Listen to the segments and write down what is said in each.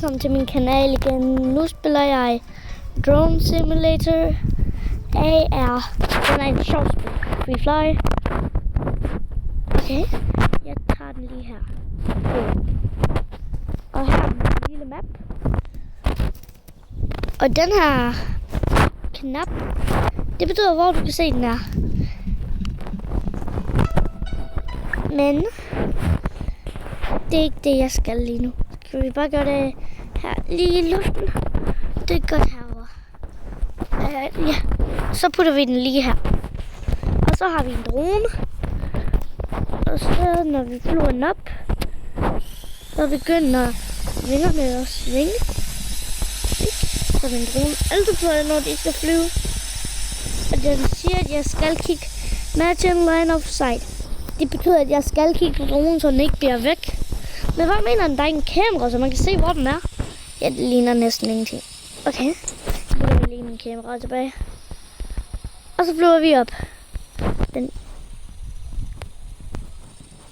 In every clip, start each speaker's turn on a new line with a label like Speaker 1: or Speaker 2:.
Speaker 1: velkommen til min kanal igen. Nu spiller jeg Drone Simulator AR. Den er en sjov spil. Free Fly. Okay, jeg tager den lige her. Og her er en lille map. Og den her knap, det betyder, hvor du kan se den er. Men det er ikke det, jeg skal lige nu. Skal vi bare gøre det her lige i luften? Det er godt herovre. Ja, så putter vi den lige her. Og så har vi en drone. Og så når vi flyver den op, så begynder vingerne at svinge. Så min drone altid på det, når de skal flyve. Og den siger, at jeg skal kigge match in line of sight. Det betyder, at jeg skal kigge på dronen, så den ikke bliver væk. Men hvad mener den? Der er en kamera, så man kan se, hvor den er. Ja, det ligner næsten ingenting. Okay, så putter vi lige min kamera tilbage. Og så flyver vi op. Den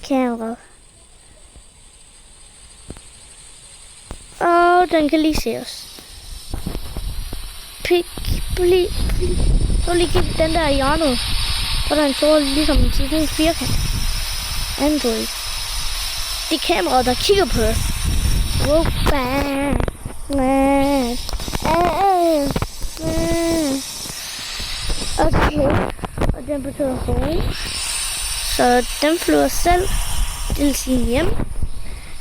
Speaker 1: kamera. Og den kan lige se os. Så lige kigge den der i hjørnet. Så der er en stor, ligesom en lille firkant. Android. Det er kameraet, der kigger på os. Okay. Og den betyder home. Så den flyver selv til sin hjem.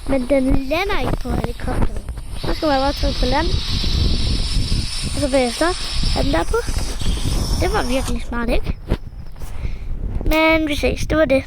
Speaker 1: Men den lander ikke på helikopteren. Så skal man bare trykke på land. Og så bagefter er den der på. Det var virkelig smart, ikke? Men vi ses. Det var det.